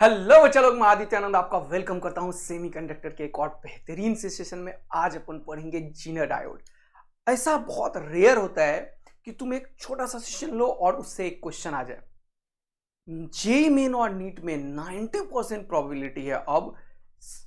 Hello बच्चा लोग, मैं आदित्य आनंद आपका वेलकम करता हूं सेमीकंडक्टर के एक और बेहतरीन से सेशन में। आज अपन पढ़ेंगे जीनर डायोड। ऐसा बहुत रेयर होता है कि तुम एक छोटा सा सेशन लो और उससे एक क्वेश्चन आ जाए। जेईई मेन और नीट में 90% प्रोबेबिलिटी है अब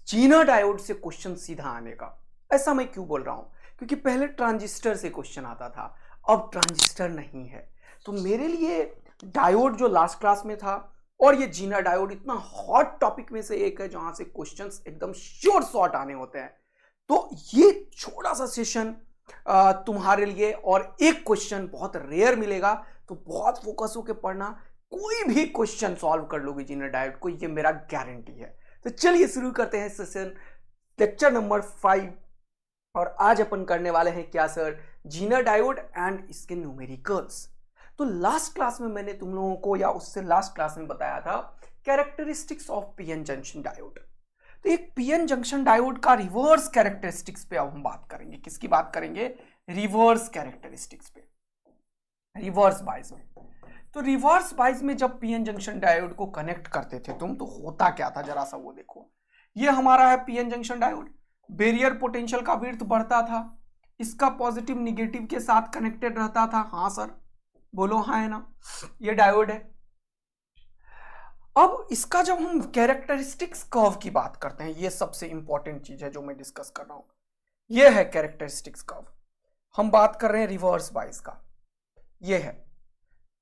जीनर डायोड से क्वेश्चन सीधा आने का। ऐसा मैं क्यों बोल रहा हूं? क्योंकि पहले ट्रांजिस्टर से क्वेश्चन आता था, अब ट्रांजिस्टर नहीं है। तो मेरे लिए डायोड जो लास्ट क्लास में था और ये जीनर डायोड इतना हॉट टॉपिक में से एक है जहां से क्वेश्चंस एकदम श्योर शॉट आने होते हैं। तो ये छोटा सा सेशन तुम्हारे लिए, और एक क्वेश्चन बहुत रेयर मिलेगा, तो बहुत फोकस होकर पढ़ना। कोई भी क्वेश्चन सॉल्व कर लोगे जीनर डायोड को, ये मेरा गारंटी है। तो चलिए शुरू करते हैं सेशन लेक्चर नंबर 5। और आज अपन करने वाले हैं क्या सर? जीनर डायोड एंड इसके न्यूमेरिकल्स। तो लास्ट क्लास में मैंने तुम लोगों को, या उससे लास्ट क्लास में बताया था characteristics of PN junction diode. तो एक पीएन जंक्शन डायोड का रिवर्स कैरेक्टरिस्टिक्स पे अब हम बात करेंगे। किसकी बात करेंगे? रिवर्स कैरेक्टरिस्टिक्स पे, रिवर्स बायस में। तो रिवर्स बायस में जब पीएन जंक्शन डायोड को कनेक्ट करते थे तुम, तो होता क्या था जरा सा वो देखो। ये हमारा है PN junction diode. Barrier potential का विड्थ बढ़ता था, इसका पॉजिटिव निगेटिव के साथ कनेक्टेड रहता था। हाँ सर, बोलो हाँ है ना? ये डायोड है। अब इसका जब हम कैरेक्टरिस्टिक्स कर्व की बात करते हैं, ये सबसे इंपॉर्टेंट चीज है जो मैं डिस्कस कर रहा हूं। ये है कैरेक्टरिस्टिक्स कर्व। हम बात कर रहे हैं रिवर्स बायस का। ये है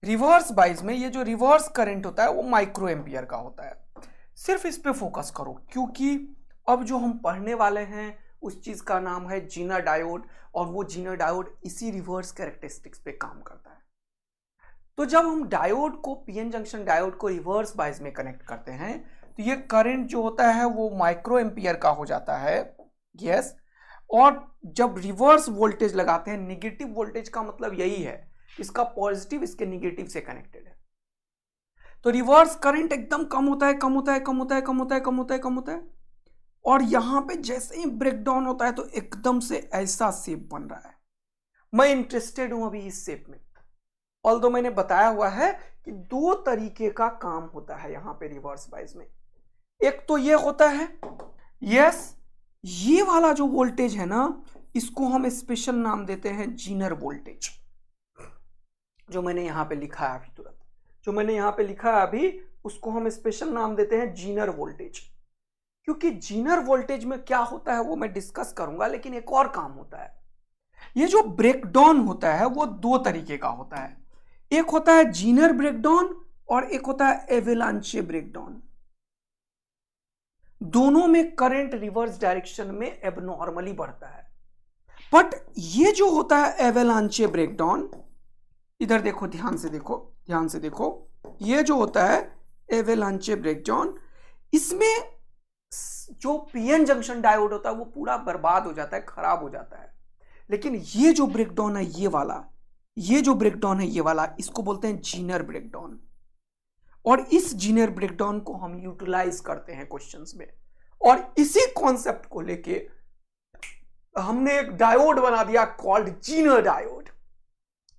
रिवर्स बायस में ये जो रिवर्स करंट होता है वो माइक्रो एम्पियर का होता है। सिर्फ इस पे फोकस करो, क्योंकि अब जो हम पढ़ने वाले हैं उस चीज का नाम है जीनर डायोड, और वो जीनर डायोड इसी रिवर्स कैरेक्टरिस्टिक्स पे काम करता है। तो जब हम डायोड को, पीएन जंक्शन डायोड को रिवर्स बायस में कनेक्ट करते हैं, तो ये करंट जो होता है वो माइक्रो एम्पियर का हो जाता है। यस। और जब रिवर्स वोल्टेज लगाते हैं, नेगेटिव वोल्टेज का मतलब यही है, इसका पॉजिटिव इसके नेगेटिव से कनेक्टेड है। तो रिवर्स करंट एकदम कम होता है, कम होता है, कम होता है, कम होता है, कम होता है, कम होता है। और यहां पे जैसे ही ब्रेक डाउन होता है तो एकदम से ऐसा शेप बन रहा है। मैं इंटरेस्टेड हूं अभी इस शेप में। ऑल्दो मैंने बताया हुआ है कि दो तरीके का काम होता है यहां पे रिवर्स बायस में। एक तो ये होता है, यस, ये वाला जो वोल्टेज है ना, इसको हम स्पेशल नाम देते हैं जीनर वोल्टेज। जो मैंने यहां पे लिखा है अभी तुरंत, जो मैंने यहां पे लिखा है अभी, उसको हम स्पेशल नाम देते हैं जीनर वोल्टेज। क्योंकि जीनर वोल्टेज में क्या होता है वो मैं डिस्कस करूंगा, लेकिन एक और काम होता है। ये जो ब्रेकडाउन होता है वो दो तरीके का होता है। एक होता है जीनर ब्रेकडाउन और एक होता है एवेलांचे ब्रेकडाउन। दोनों में करंट रिवर्स डायरेक्शन में एबनॉर्मली बढ़ता है। बट ये जो होता है एवेलांचे ब्रेकडाउन, इधर देखो, ध्यान से देखो, ध्यान से देखो, ये जो होता है एवेलांचे ब्रेकडाउन, इसमें जो पीएन जंक्शन डायोड होता है वो पूरा बर्बाद हो जाता है, खराब हो जाता है। लेकिन ये जो ब्रेकडाउन है, ये वाला, ये जो ब्रेकडाउन है ये वाला, इसको बोलते हैं जीनर ब्रेकडाउन। और इस जीनर ब्रेकडाउन को हम यूटिलाइज करते हैं क्वेश्चंस में। और इसी कॉन्सेप्ट को लेके हमने एक डायोड बना दिया कॉल्ड जीनर डायोड,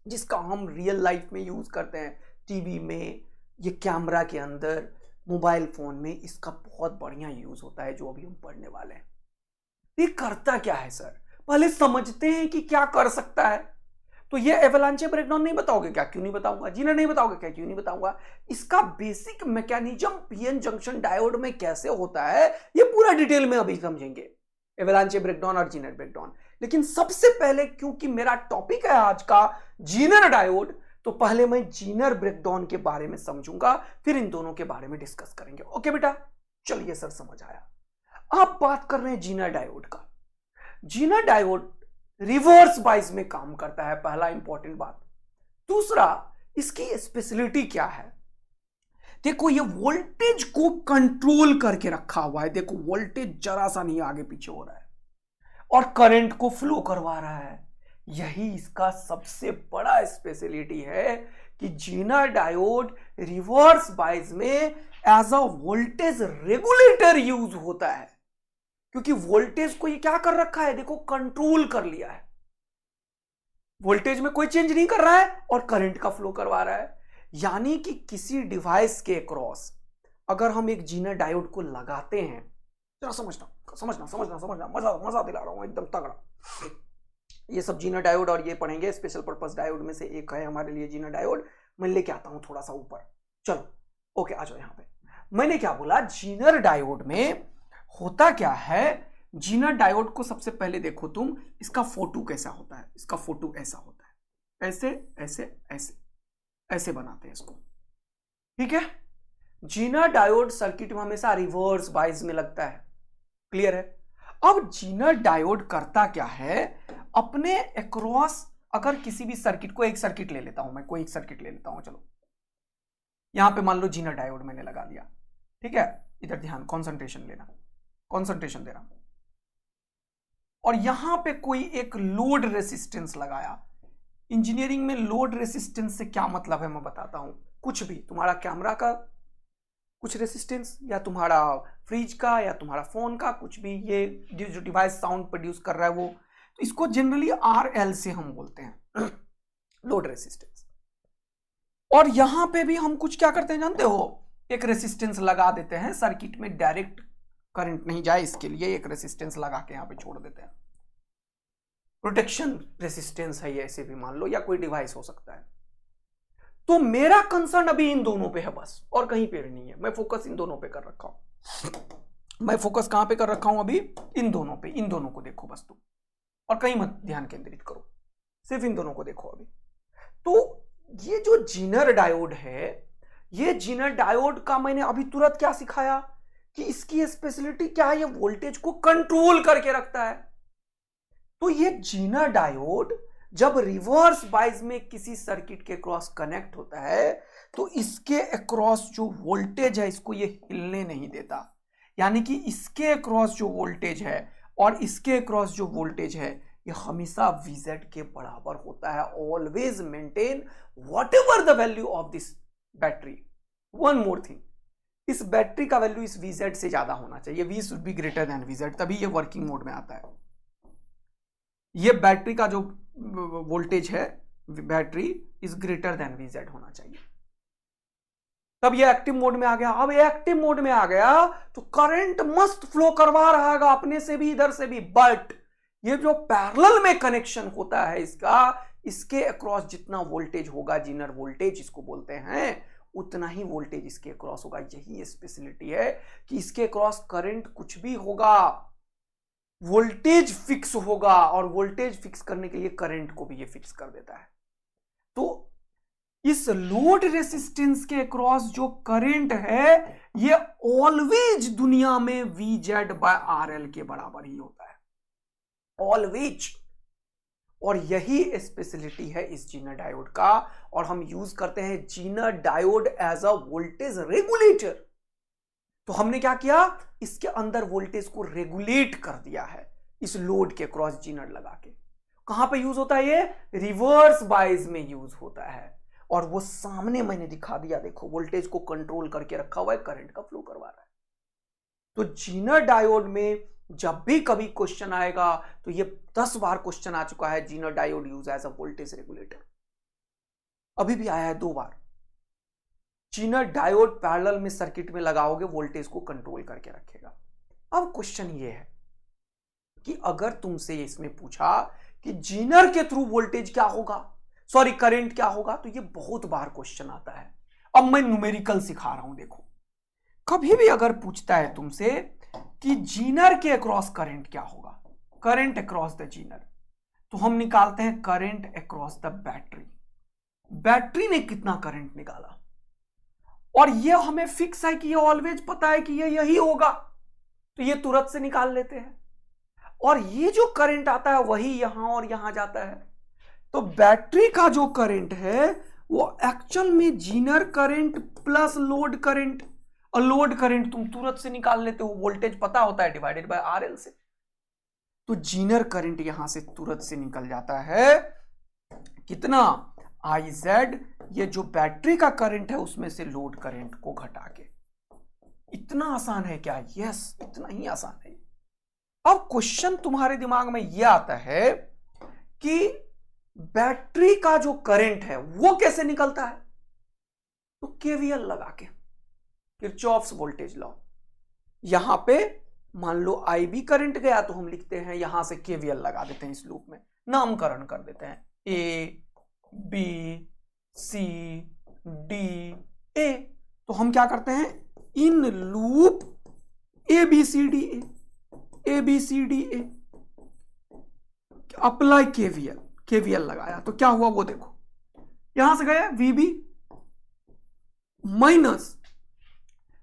जिसका हम रियल लाइफ में यूज करते हैं, टीवी में, ये कैमरा के अंदर, मोबाइल फोन में इसका बहुत बढ़िया यूज होता है, जो अभी हम पढ़ने वाले हैं। ये करता क्या है सर? पहले समझते हैं कि क्या कर सकता है। तो ये एवलांचे ब्रेकडाउन नहीं बताओगे क्या? क्यों नहीं बताऊंगा। जीनर नहीं बताओगे क्या? क्यों नहीं बताऊंगा। इसका basic mechanism PN junction diode में कैसे होता है ये पूरा डिटेल में अभी समझेंगे, एवलांचे ब्रेकडाउन और जीनर ब्रेकडाउन। लेकिन सबसे पहले, क्योंकि मेरा टॉपिक है आज का जीनर डायोड, तो पहले मैं जीनर ब्रेकडाउन के बारे में समझूंगा, फिर इन दोनों के बारे में डिस्कस करेंगे। ओके बेटा, चलिए सर, समझ आया। आप बात कर रहे हैं जीनर डायोड का। जीनर डायोड रिवर्स बायस में काम करता है, पहला इंपॉर्टेंट बात। दूसरा, इसकी स्पेशलिटी क्या है? देखो, ये वोल्टेज को कंट्रोल करके रखा हुआ है। देखो, वोल्टेज जरा सा नहीं आगे पीछे हो रहा है और करंट को फ्लो करवा रहा है। यही इसका सबसे बड़ा स्पेशलिटी है कि जीनर डायोड रिवर्स बायस में as a voltage regulator use होता है। क्योंकि वोल्टेज को ये क्या कर रखा है? देखो, कंट्रोल कर लिया है। वोल्टेज में कोई चेंज नहीं कर रहा है और करंट का फ्लो करवा रहा है। यानी कि किसी डिवाइस के क्रॉस अगर हम एक जीनर डायोड को लगाते हैं, जरा समझना समझना समझना समझना, मजा मजा दिला रहा हूं एकदम तगड़ा। ये सब जीनर डायोड और ये पढ़ेंगे, स्पेशल पर्पस डायोड में से एक है हमारे लिए जीनर डायोड। मैं लेके आता हूं थोड़ा सा ऊपर, चलो ओके आ जाओ यहां पे। मैंने क्या बोला, जीनर डायोड में होता क्या है, जीनर डायोड को सबसे पहले देखो तुम, इसका फोटो कैसा होता है, इसका फोटो ऐसा होता है, ऐसे ऐसे ऐसे ऐसे बनाते हैं इसको, ठीक है। जीनर डायोड सर्किट में हमेशा रिवर्स बाइस में लगता है, क्लियर है। अब जीनर डायोड करता क्या है, अपने अक्रॉस, अगर किसी भी सर्किट को, एक सर्किट ले लेता हूं मैं, कोई एक सर्किट ले लेता हूं, चलो यहां पे मान लो जीनर डायोड मैंने लगा दिया, ठीक है। इधर ध्यान, कंसंट्रेशन लेना, कंसंट्रेशन दे रहा हूं, और यहां पे कोई एक लोड रेसिस्टेंस लगाया। इंजीनियरिंग में लोड रेसिस्टेंस से क्या मतलब है मैं बताता हूं। कुछ भी, तुम्हारा कैमरा का कुछ रेसिस्टेंस, या तुम्हारा फ्रिज का, या तुम्हारा फोन का, कुछ भी, ये जो डिवाइस साउंड प्रोड्यूस कर रहा है वो, तो इसको जनरली RL से हम बोलते हैं लोड रेसिस्टेंस। और यहां पे भी हम कुछ क्या करते हैं जानते हो, एक रेसिस्टेंस लगा देते हैं, सर्किट में डायरेक्ट करंट नहीं जाए इसके लिए एक रेसिस्टेंस लगा के यहां पे छोड़ देते हैं, प्रोटेक्शन रेसिस्टेंस है ये, ऐसे भी मान लो, या कोई डिवाइस हो सकता है। तो मेरा कंसर्न अभी इन दोनों पे है बस, और कहीं पे भी नहीं है। मैं फोकस इन दोनों पे कर रखा हूं। मैं फोकस कहां पे कर रखा हूं अभी, इन दोनों पे, इन दोनों को देखो बस तुम, और कहीं मत ध्यान केंद्रित करो, सिर्फ इन दोनों को देखो अभी। तो ये जो जीनर डायोड है, ये जीनर डायोड का मैंने अभी तुरंत क्या सिखाया कि इसकी स्पेशलिटी क्या है, ये वोल्टेज को कंट्रोल करके रखता है। तो ये जीनर डायोड जब रिवर्स बाइस में किसी सर्किट के क्रॉस कनेक्ट होता है, तो इसके अक्रॉस जो वोल्टेज है इसको ये हिलने नहीं देता। यानी कि इसके अक्रॉस जो वोल्टेज है और इसके अक्रॉस जो वोल्टेज है, ये हमेशा VZ के बराबर होता है। Always maintain what ever the value of this battery. One more thing, इस बैटरी का वैल्यू इस VZ से ज्यादा होना चाहिए, V should be greater than VZ, तभी ये वर्किंग मोड में आता है। ये बैटरी का जो वोल्टेज है, battery is greater than VZ होना चाहिए, तब ये एक्टिव मोड में आ गया। अब ये एक्टिव मोड में आ गया तो करंट मस्त फ्लो करवा रहा है अपने से भी, इधर से भी, बट ये जो पैरेलल में कनेक्शन होता है इसका, इसके अक्रॉस जितना वोल्टेज होगा, जीनर वोल्टेज इसको बोलते हैं, उतना ही वोल्टेज इसके अक्रॉस होगा। यही स्पेशलिटी है कि इसके अक्रॉस करंट कुछ भी होगा, वोल्टेज फिक्स होगा, और वोल्टेज फिक्स करने के लिए करंट को भी ये फिक्स कर देता है। तो इस लोड रेसिस्टेंस के अक्रॉस जो करंट है, ये ऑलवेज दुनिया में VZ/RL के बराबर ही होता है, ऑलवेज। और यही स्पेशलिटी है इस जीनर डायोड का, और हम यूज करते हैं Zener diode as a voltage regulator. तो हमने क्या किया, इसके अंदर वोल्टेज को रेगुलेट कर दिया है इस लोड के क्रॉस जीनर लगा के। कहां पे यूज होता है ये, रिवर्स बाइस में यूज होता है। और वो सामने मैंने दिखा दिया, देखो वोल्टेज को कंट्रोल करके रखा हुआ है, करंट का फ्लो करवा रहा है। तो जीनर डायोड में जब भी कभी क्वेश्चन आएगा, तो ये 10 बार क्वेश्चन आ चुका है, Zener diode use as a voltage regulator. अभी भी आया है 2 बार। जीनर डायोड पैरेलल में सर्किट में लगाओगे, वोल्टेज को कंट्रोल करके रखेगा। अब क्वेश्चन ये है कि अगर तुमसे इसमें पूछा कि जीनर के थ्रू वोल्टेज क्या होगा, सॉरी करंट क्या होगा, तो ये बहुत बार क्वेश्चन आता है। अब मैं न्यूमेरिकल सिखा रहा हूं, देखो कभी भी अगर पूछता है तुमसे कि जीनर के अक्रॉस करंट क्या होगा, करंट अक्रॉस द जीनर, तो हम निकालते हैं current across the battery. Battery ने कितना करंट निकाला, और ये हमें फिक्स है कि ये ऑलवेज पता है कि ये यही होगा, तो ये तुरंत से निकाल लेते हैं। और ये जो करंट आता है वही यहां और यहां जाता है। तो बैटरी का जो करंट है वो एक्चुअल में Zener current plus load current, और लोड करंट तुम तुरंत से निकाल लेते हो, वोल्टेज पता होता है, डिवाइडेड बाय RL से। तो जीनर करंट यहां से तुरंत से निकल जाता है, कितना, IZ, ये जो बैटरी का करंट है उसमें से लोड करंट को घटा के। इतना आसान है क्या? यस, इतना ही आसान है। अब क्वेश्चन तुम्हारे दिमाग में यह आता है कि बैटरी का जो करंट है वो कैसे निकलता है, तो KVL लगा के। Kirchhoff's voltage law. यहां पे मान लो IB करंट गया तो हम लिखते हैं यहां से KVL लगा देते हैं, इस लूप में नामकरण कर देते हैं A B C D A। तो हम क्या करते हैं, in loop ABCDA ABCDA apply KVL लगाया तो क्या हुआ वो देखो, यहां से गया VB माइनस,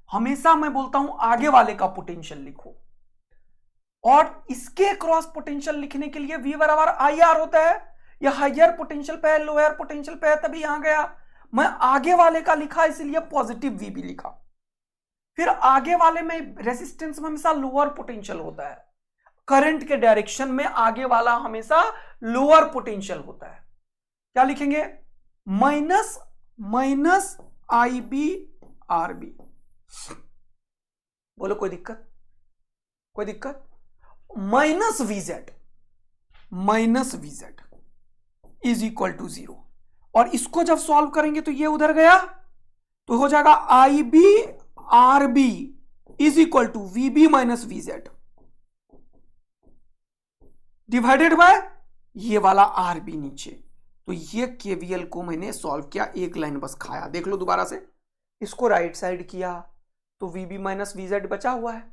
हमेशा मैं बोलता हूं आगे वाले का पोटेंशियल लिखो, और इसके क्रॉस पोटेंशियल लिखने के लिए V बराबर IR होता है, या हायर पोटेंशियल पे है लोअर पोटेंशियल पे है तभी यहां गया। मैं आगे वाले का लिखा इसलिए पॉजिटिव VB लिखा। फिर आगे वाले में रेसिस्टेंस में हमेशा लोअर पोटेंशियल होता है, करंट के डायरेक्शन में आगे वाला हमेशा लोअर पोटेंशियल होता है। क्या लिखेंगे, माइनस IB RB। बोलो कोई दिक्कत, कोई दिक्कत। Minus VZ is equal to 0, और इसको जब सॉल्व करेंगे तो ये उधर गया तो हो जाएगा IB RB is equal to VB minus VZ divided by ये वाला RB नीचे। तो ये KVL को मैंने सॉल्व किया, एक लाइन बस खाया। देख लो दोबारा से, इसको राइट साइड किया तो VB माइनस VZ बचा हुआ है,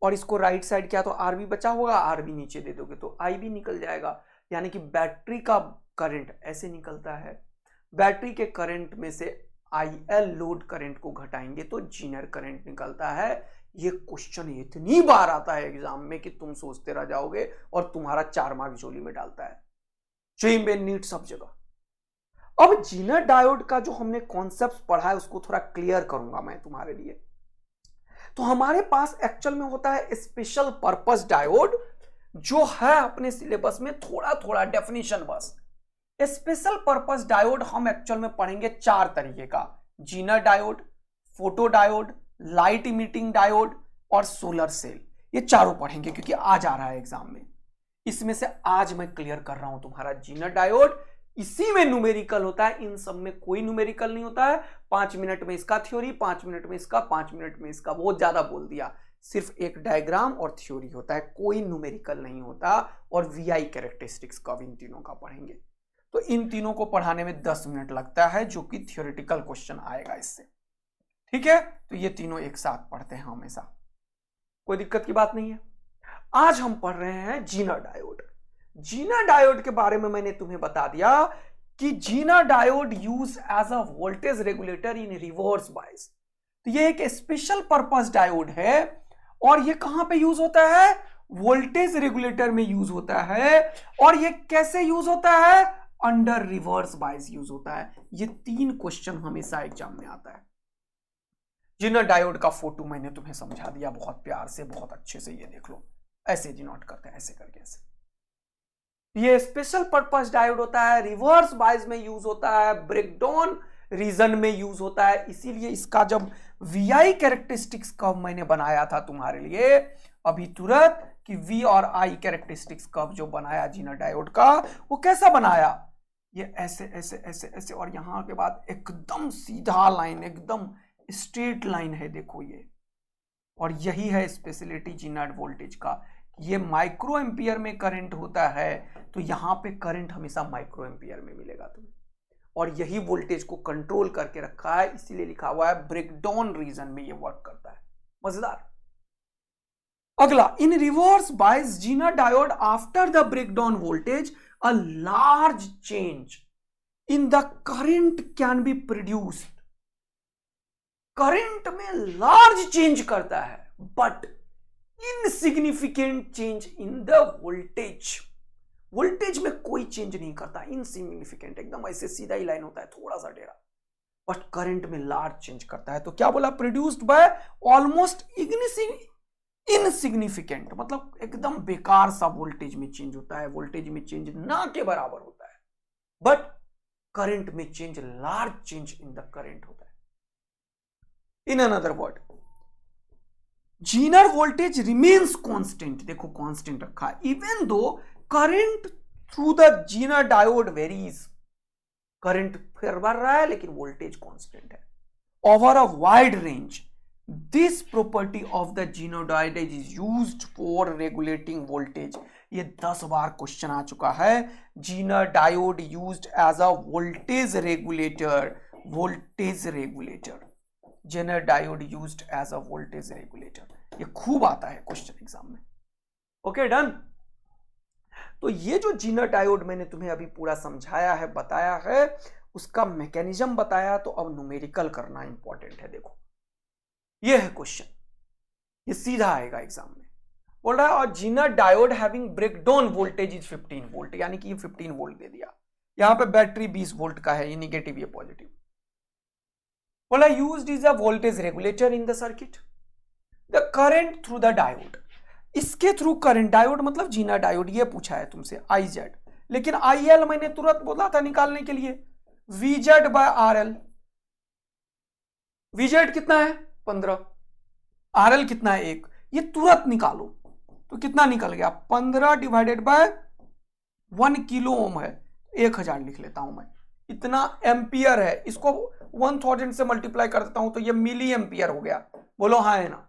और इसको राइट साइड किया तो RB बचा होगा, RB नीचे दे दोगे तो IB निकल जाएगा। यानी कि बैटरी का करंट ऐसे निकलता है, बैटरी के करंट में से IL लोड करंट को घटाएंगे तो जीनर करंट निकलता है। ये क्वेश्चन इतनी बार आता है एग्जाम में कि तुम सोचते रह जाओगे, और तुम्हारा 4 मार्क झोली में डालता है, चेम बेन नीट सब जगह। अब जीनर डायोड का जो हमने कॉन्सेप्ट पढ़ा है उसको थोड़ा क्लियर करूंगा मैं तुम्हारे लिए। तो हमारे पास एक्चुअल में होता है स्पेशल पर्पस डायोड, जो है अपने सिलेबस में थोड़ा थोड़ा डेफिनेशन बस। स्पेशल पर्पस डायोड हम एक्चुअल में पढ़ेंगे 4 तरीके का, Zener diode, photo diode, light emitting diode और सोलर सेल। ये चारों पढ़ेंगे क्योंकि आज आ रहा है एग्जाम में। इसमें से आज मैं क्लियर कर रहा हूं तुम्हारा जीनर डायोड। इसी में न्यूमेरिकल होता है, इन सब में कोई न्यूमेरिकल नहीं होता है। 5 मिनट में इसका थ्योरी, 5 मिनट में इसका, 5 मिनट में इसका, बहुत ज्यादा बोल दिया। सिर्फ एक डायग्राम और थ्योरी होता है, कोई न्यूमेरिकल नहीं होता। और VI कैरेक्टरिस्टिक्स का इन तीनों का पढ़ेंगे। तो इन तीनों को पढ़ाने में 10 मिनट लगता है, जो कि थ्योरेटिकल क्वेश्चन आएगा इससे। ठीक है, तो ये तीनों एक साथ पढ़ते हैं हमेशा, कोई दिक्कत की बात नहीं है। आज हम पढ़ रहे हैं जीनर डायोड। जीनर डायोड के बारे में मैंने तुम्हें बता दिया कि Zener diode use as a voltage regulator in reverse bias. तो ये एक स्पेशल पर्पस डायोड है, और ये कहां पे यूज होता है, वोल्टेज रेगुलेटर में यूज होता है। और ये कैसे यूज होता है, अंडर रिवर्स बायस यूज होता है। ये 3 क्वेश्चन हमेशा एग्जाम में आता है। जीनर डायोड का फोटो मैंने तुम्हें समझा दिया बहुत प्यार से, बहुत अच्छे से। ये देख लो, ऐसे डिनोट करते हैं, ऐसे करके ऐसे। ये स्पेशल पर्पस डायोड होता है, रिवर्स बायस में यूज होता है, ब्रेकडाउन रीजन में यूज होता है। इसीलिए इसका जब VI कैरेक्टरिस्टिक्स कर्व मैंने बनाया था तुम्हारे लिए अभी तुरंत, कि V और I कैरेक्टरिस्टिक्स कर्व जो बनाया जीनर डायोड का, वो कैसा बनाया, ये ऐसे ऐसे ऐसे ऐसे, और यहां के बाद एकदम सीधा लाइन, एकदम स्ट्रेट लाइन है, देखो ये। और यही है स्पेशलिटी जीनर वोल्टेज का, ये माइक्रो एम्पियर में करंट होता है, तो यहां पे करंट हमेशा माइक्रो एम्पियर में मिलेगा तुम्हें। और यही वोल्टेज को कंट्रोल करके रखा है, इसीलिए लिखा हुआ है ब्रेकडाउन रीजन में ये वर्क करता है। मजेदार। अगला, in reverse bias zener diode after the breakdown voltage a large change in the current can be produced. Current में लार्ज चेंज करता है, but insignificant change in the voltage. Voltage में कोई चेंज नहीं करता, इनसिग्निफिकेंट, एकदम ऐसे सीधा ही लाइन होता है, थोड़ा सा टेढ़ा, बट करंट में लार्ज चेंज करता है। तो क्या बोला, प्रोड्यूस्ड बाय ऑलमोस्ट इनसिग्निफिकेंट, मतलब एकदम बेकार सा वोल्टेज में चेंज होता है, वोल्टेज में चेंज ना के बराबर होता है, बट करंट में change, large change in the current होता है। In another word, Zener voltage remains constant, देखो कांस्टेंट रखा है, even though current through the Zener diode varies. Current फिर बढ़ रहा है लेकिन वोल्टेज कांस्टेंट है। over a wide range. This property of the genodiode is used for regulating voltage. ये 10 बार क्वेश्चन आ चुका है. Zener diode used as a voltage regulator. voltage regulator. Zener diode used as a voltage regulator. ये खूब आता है question exam में. Okay done. तो ये जो Zener diode मैंने तुम्हें अभी पूरा समझाया है, बताया है, उसका मैकेनिज्म बताया, तो अब न्यूमेरिकल करना इंपॉर्टेंट है. देखो ये है क्वेश्चन, ये सीधा आएगा एग्जाम में. बोल रहा है और Zener diode having breakdown voltage is 15 volt, यानी कि ये 15 वोल्ट दे दिया. यहां पे बैटरी 20 वोल्ट का है, ये निगेटिव ये पॉजिटिव. बोला used is a voltage regulator in the circuit. The current through the diode, इसके थ्रू करंट, डायोड मतलब Zener डायोड, ये पूछा है तुमसे IZ, लेकिन IL मैंने तुरंत बोला था निकालने के लिए. VZ बाय RL, VZ कितना है 15, RL कितना है 1, ये तुरंत निकालो. तो कितना निकल गया 15 डिवाइडेड बाय 1 किलो ओम है, 1000 लिख लेता हूं मैं. इतना एम्पियर है, इसको 1000 से मल्टीप्लाई कर देता हूं तो ये मिली एम्पियर हो गया. बोलो हाँ है ना.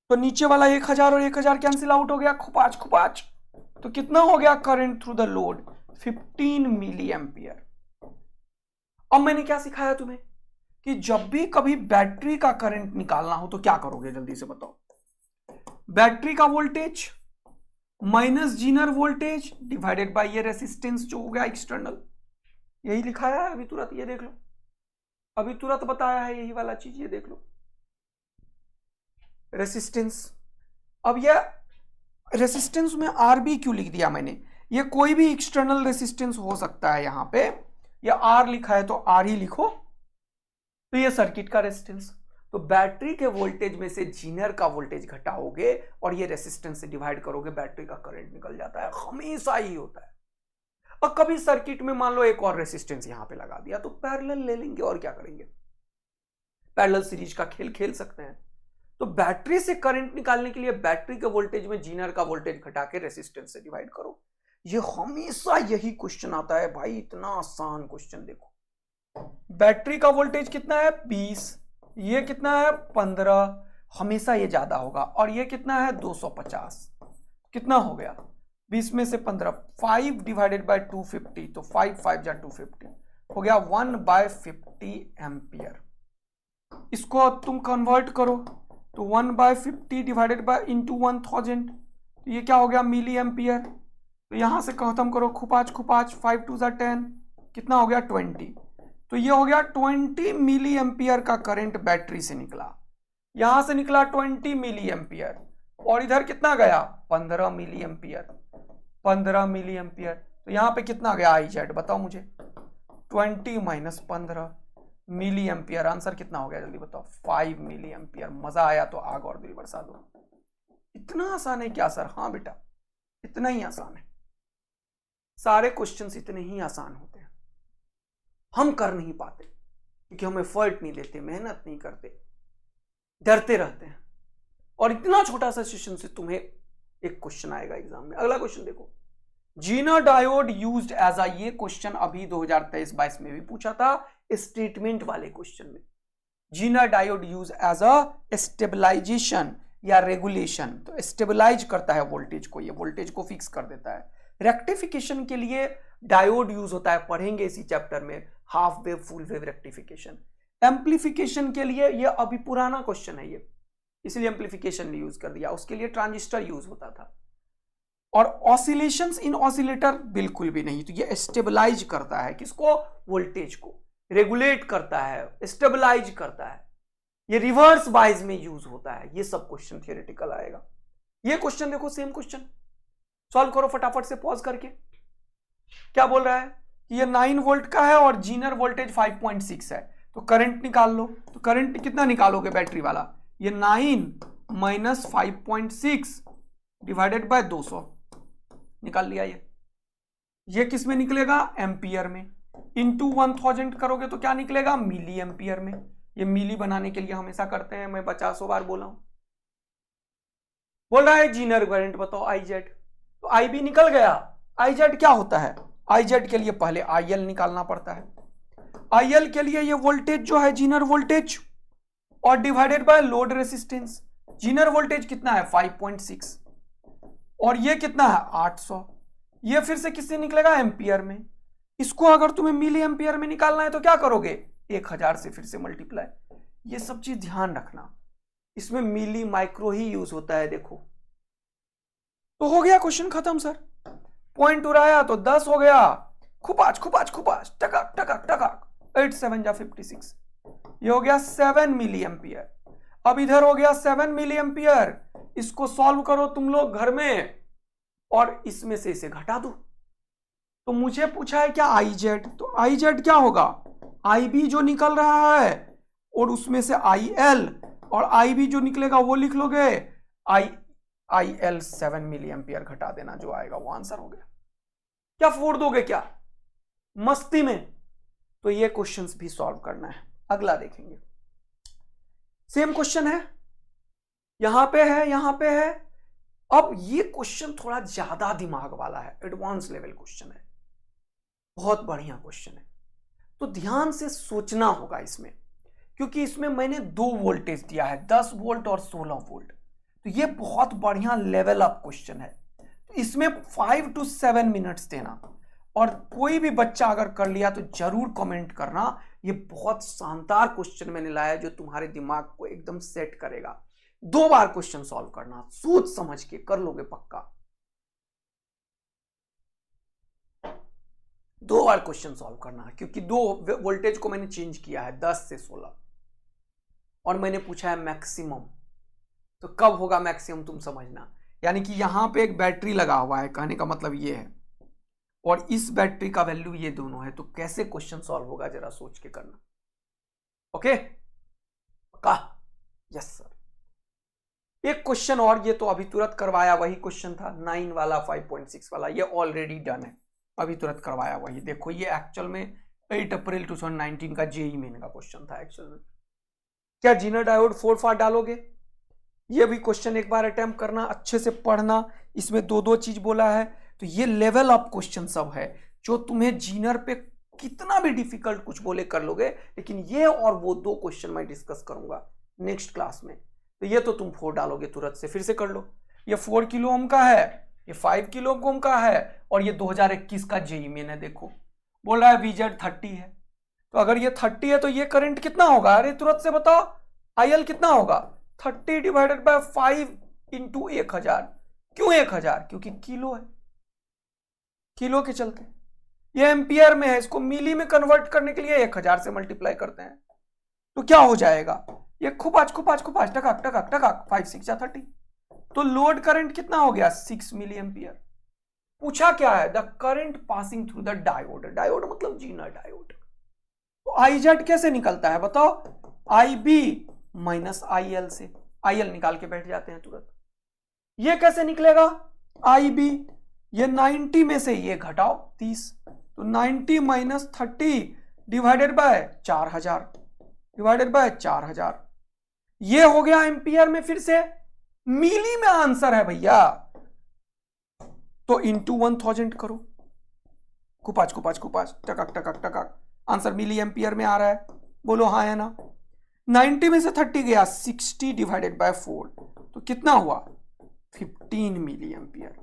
तो नीचे वाला 1000 और 1000 कैंसिल आउट हो गया, खुपाच खुपाच. तो कितना हो गया current through the load 15 milliampere. अब मैंने क्या सिखाया तुम्हें कि जब भी कभी बैटरी का करंट निकालना हो तो क्या करोगे, जल्दी से बताओ. बैटरी का voltage minus Zener voltage divided by ये रेसिस्टेंस जो हो गया एक्सटर्नल. यही लिखाया है अभी तुरंत, ये देख लो, अभी तुरंत बताया है यही वाला चीज, ये देख लो रेसिस्टेंस. अब ये रेसिस्टेंस में RB क्यों लिख दिया मैंने, ये कोई भी एक्सटर्नल रेसिस्टेंस हो सकता है. यहां पे ये R लिखा है तो R ही लिखो. तो ये सर्किट का रेजिस्टेंस. तो बैटरी के वोल्टेज में से Zener का वोल्टेज घटाओगे और ये रेजिस्टेंस से डिवाइड करोगे, बैटरी का करंट निकल जाता है. हमेशा ही होता है. और कभी सर्किट में मान लो एक और रेजिस्टेंस यहां पे लगा दिया तो पैरेलल ले लेंगे, और क्या करेंगे, पैरेलल सीरीज का खेल खेल सकते हैं. तो बैटरी से करंट निकालने के लिए बैटरी के वोल्टेज में Zener का वोल्टेज घटा के रेजिस्टेंस से डिवाइड करो. ये हमेशा यही क्वेश्चन आता है भाई, इतना आसान क्वेश्चन. देखो बैटरी का वोल्टेज कितना है 20, ये कितना है 15, हमेशा ये ज्यादा होगा. और ये कितना है 250, कितना हो गया 20 में से 15, 5 डिवाइडेड बाय 250, तो 5 5 जा 250 हो गया 1/50 एम्पियर. इसको अब तुम कन्वर्ट करो तो 1/50 डिवाइडेड बाय इंटू 1000, तो ये क्या हो गया मिली एम्पियर. तो यहां से खत्म करो, खुपाच खुपाच, 5 2 10, कितना हो गया 20. तो ये हो गया 20 मिली एम्पियर का करंट बैटरी से निकला. यहां से निकला 20 मिली एम्पियर, और इधर कितना गया 15 मिली एम्पियर, 15 मिली एम्पियर. तो यहां पे कितना गया IZ बताओ मुझे, 20 माइनस 15 मिली एम्पियर. आंसर कितना हो गया जल्दी बताओ, 5 मिली एम्पियर. मजा आया तो आग और दिल बरसा दो. इतना आसान है क्या सर? हाँ बेटा इतना ही आसान है. सारे क्वेश्चंस इतने ही आसान होते हैं, हम कर नहीं पाते क्योंकि हम एफर्ट नहीं देते, मेहनत नहीं करते, डरते रहते हैं. और इतना छोटा सा सेशन से तुम्हें एक क्वेश्चन आएगा एग्जाम में. अगला क्वेश्चन देखो, Zener diode used as a, ये क्वेश्चन अभी 2023-22 में भी पूछा था स्टेटमेंट वाले क्वेश्चन में. Zener diode use as a stabilisation या रेगुलेशन. तो स्टेबलाइज करता है वोल्टेज को, ये वोल्टेज को फिक्स कर देता है. रेक्टिफिकेशन के लिए डायोड यूज होता है, पढ़ेंगे इसी चैप्टर में, half wave full wave rectification. Amplification के लिए, ये अभी पुराना क्वेश्चन है ये, इसलिए एम्प्लीफिकेशन यूज कर दिया. उसके लिए ट्रांजिस्टर यूज होता था. और ऑसिलेशंस इन ऑसिलेटर बिल्कुल भी नहीं. तो ये स्टेबलाइज करता है किसको, वोल्टेज को रेगुलेट करता है, स्टेबलाइज करता है. ये रिवर्स वाइज में यूज होता है. ये सब क्वेश्चन थियोरेटिकल आएगा. ये क्वेश्चन देखो, सेम क्वेश्चन सॉल्व करो फटाफट से पॉज करके. क्या बोल रहा है कि ये 9 वोल्ट का है और Zener वोल्टेज 5.6 है. तो करंट निकाल लो. तो करंट कितना निकालोगे बैटरी वाला, ये 9 माइनस 5.6 डिवाइडेड बाय 200 निकाल लिया. ये किस में निकलेगा, एम्पियर में. इंटू 1000 करोगे तो क्या निकलेगा, मिली एम्पियर में. ये मिली बनाने के लिए हमेशा करते हैं, मैं 50 बार बोला हूं. बोल रहा है Zener करंट बताओ IZ. तो IB निकल गया. IZ क्या होता है, IZ के लिए पहले IL निकालना पड़ता है. IL के लिए ये वोल्टेज जो है जीनर वोल्टेज और divided by load resistance. Zener voltage कितना है 5.6 और ये कितना है 800। ये फिर से किससे निकलेगा एम्पियर में। इसको अगर तुम्हें मिली एम्पियर में निकालना है तो क्या करोगे 1000 से फिर से मल्टीप्लाई। ये सब चीज ध्यान रखना, इसमें मिली माइक्रो ही यूज होता है। देखो तो हो गया क्वेश्चन खत्म सर। पॉइंट उड़ाया तो 10 हो गया, खुपाच खुपाच खुपाच टकक टकक टकक 8 7 जा 56। ये हो गया 7 मिली एम्पियर। अब इधर हो गया 7 मिली एम्पियर। इसको सॉल्व करो तुम लोग घर में और इसमें से इसे घटा दो। तो मुझे पूछा है क्या IZ, तो IZ क्या होगा IB जो निकल रहा है और उसमें से IL और IB जो निकलेगा वो लिख लोगे IL 7 मिली एम्पियर घटा देना, जो आएगा वो आंसर हो गया। क्या फोड़ दोगे क्या मस्ती में? तो ये क्वेश्चंस भी सॉल्व करना है। अगला देखेंगे, सेम क्वेश्चन है, यहां पे है यहां पे है। अब ये क्वेश्चन थोड़ा ज्यादा दिमाग वाला है, एडवांस लेवल क्वेश्चन है, बहुत बढ़िया क्वेश्चन है। तो ध्यान से सोचना होगा इसमें, क्योंकि इसमें मैंने 2 वोल्टेज दिया है 10 वोल्ट और 16 वोल्ट। तो ये बहुत बढ़िया लेवल अप क्वेश्चन है। तो इसमें 5 to 7 मिनट्स देना, और कोई भी बच्चा अगर कर लिया तो जरूर कमेंट करना। ये बहुत शानदार क्वेश्चन मैंने लाया जो तुम्हारे दिमाग को एकदम सेट करेगा। 2 बार क्वेश्चन सॉल्व करना, सोच समझ के कर लोगे पक्का। 2 बार क्वेश्चन सॉल्व करना, क्योंकि 2 वोल्टेज को मैंने चेंज किया है 10 से 16 और मैंने पूछा है मैक्सिमम। तो कब होगा मैक्सिमम तुम समझना, यानी कि यहां पे एक बैटरी लगा हुआ है, कहने का मतलब ये है, और इस बैटरी का वैल्यू ये दोनों है। तो कैसे क्वेश्चन सॉल्व होगा जरा सोच के करना। ओके पक्का? Yes sir. एक क्वेश्चन और, ये तो अभी तुरंत करवाया वही क्वेश्चन था 9 वाला 5.6 वाला, ये ऑलरेडी डन है, अभी तुरंत करवाया वही। देखो ये एक्चुअल में 8 अप्रैल 2019 का जेईई मेन का क्वेश्चन था एक्चुअल में। क्या जीनर डायोड 4 फार डालोगे? ये भी क्वेश्चन एक बार अटेम्प्ट करना, अच्छे से पढ़ना। इसमें 2 चीज बोला है। तो ये लेवल अप क्वेश्चन सब है जो तुम्हें जीनर पे कितना भी डिफिकल्ट कुछ बोले कर लोगे। लेकिन ये और वो 2 क्वेश्चन मैं डिस्कस करूंगा नेक्स्ट क्लास में। तो ये तो तुम 4 डालोगे तुरंत से, फिर से कर लो। ये 4 किलो ओम का है, ये 5 किलो ओम का है, और ये 2021 का जेईई मेन है। देखो बोल रहा है VZ 30 है। तो अगर ये 30 है तो ये करंट कितना होगा? अरे तुरंत से बताओ, IL कितना होगा? 30 डिवाइडेड बाय 5 इंटू 1000। क्यों 1000? क्योंकि किलो है, किलो के चलते। ये एम्पियर में है, इसको मिली में कन्वर्ट करने के लिए 1000 से मल्टीप्लाई करते हैं। तो क्या हो जाएगा? ये खुपाच खुपाच खुपाच टकक टकक टकक 5 6 जा 30। तो लोड करंट कितना हो गया? 6 मिली एम्पियर। पूछा क्या है? The current passing through the diode. Diode मतलब जीनर डायोड। तो IZ कैसे निकलता है बताओ? IB माइनस IL से। IL निकाल के बैठ जाते हैं तुरंत। ये कैसे निकलेगा? IB, ये 90 में से ये घटाओ 30, तो 90 minus 30 divided by 4000, divided by 4000। ये हो गया एम्पियर में, फिर से मिली में आंसर है भैया। तो इंटू 1000 करो, कुपाच कुपाच कुपाच टकक टकक टकक, आंसर मिली एम्पियर में आ रहा है। बोलो हाँ है ना? 90 में से 30 गया, 60 डिवाइडेड बाय 4, तो कितना हुआ? 15 मिली एम्पियर।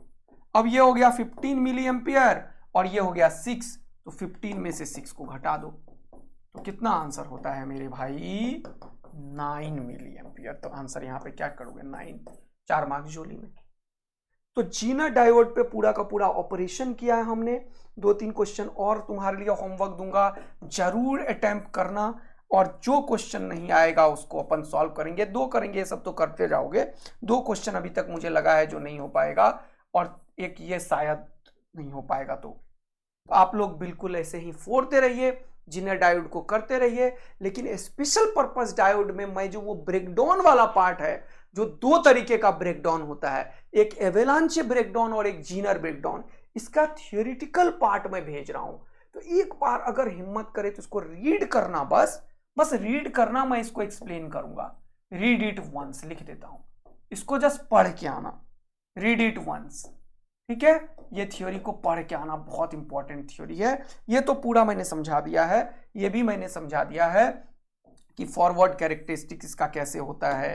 अब ये हो गया 15 मिली एम्पियर और ये हो गया 6, तो 15 में से 6 को घटा दो, तो कितना आंसर होता है मेरे भाई? 9 मिली एम्पियर। तो आंसर यहाँ पे क्या करोगे? 9, 4 मार्क्स जोली में। तो जीनर डायोड पे पूरा का पूरा ऑपरेशन किया है हमने। 2-3 क्वेश्चन और तुम्हारे लिए होमवर्क दूंगा, जरूर अटेम्प्ट करना, और जो क्वेश्चन नहीं आएगा उसको अपन सॉल्व करेंगे। 2 करेंगे, सब तो करते जाओगे। 2 क्वेश्चन अभी तक मुझे लगा है जो नहीं हो पाएगा, और एक ये शायद नहीं हो पाएगा। तो आप लोग बिल्कुल ऐसे ही फोड़ते रहिए, जीनर डायोड को करते रहिए। लेकिन स्पेशल पर्पस डायोड में मैं जो वो ब्रेकडाउन वाला पार्ट है, जो 2 तरीके का ब्रेकडाउन होता है, एक एवेलांच ब्रेकडाउन और एक जीनर ब्रेकडाउन, इसका थियोरिटिकल पार्ट में भेज रहा हूं। तो एक बार अगर हिम्मत करे तो इसको रीड करना, बस रीड करना। मैं इसको एक्सप्लेन करूंगा। रीड इट वंस लिख देता हूं, इसको जस्ट पढ़ के आना। रीड इट वंस, ठीक है, ये थ्योरी को पढ़ के आना, बहुत इंपॉर्टेंट थ्योरी है। ये तो पूरा मैंने समझा दिया है, ये भी मैंने समझा दिया है कि फॉरवर्ड कैरेक्टरिस्टिक इसका कैसे होता है।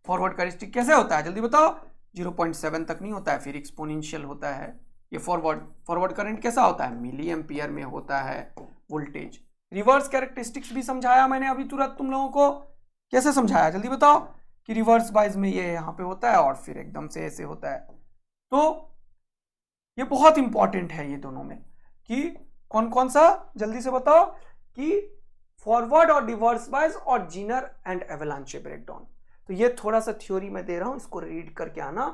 फॉरवर्ड कैरेक्टरिस्टिक कैसे होता है जल्दी बताओ, 0.7 तक नहीं होता है, फिर एक्सपोनेंशियल होता है। ये फॉरवर्ड करंट कैसा होता है, मिली एम्पियर में होता है वोल्टेज। रिवर्स कैरेक्टरिस्टिक्स भी समझाया मैंने अभी तुरंत तुम लोगों को, कैसे समझाया जल्दी बताओ, कि रिवर्स वाइज में ये यहाँ पे होता है और फिर एकदम से ऐसे होता है। तो ये बहुत इंपॉर्टेंट है ये दोनों में, कि कौन कौन सा, जल्दी से बताओ, कि फॉरवर्ड और रिवर्स वाइज और जीनर एंड एवलांचे ब्रेकडाउन। तो ये थोड़ा सा थ्योरी मैं दे रहा हूं, इसको रीड करके आना,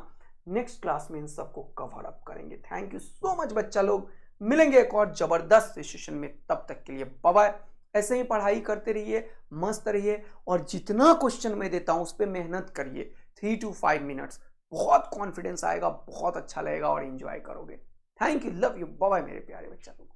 नेक्स्ट क्लास में इन सबको कवर अप करेंगे। थैंक यू सो मच बच्चा लोग, मिलेंगे एक और जबरदस्त सेशन में, तब तक के लिए बाय बाय। ऐसे ही पढ़ाई करते रहिए, मस्त रहिए, और जितना क्वेश्चन मैं देता हूं उस पर मेहनत करिए, 3 to 5 मिनट्स, बहुत कॉन्फिडेंस आएगा, बहुत अच्छा लगेगा और एंजॉय करोगे। Thank you, love you, bye bye मेरे प्यारे बच्चा लोग।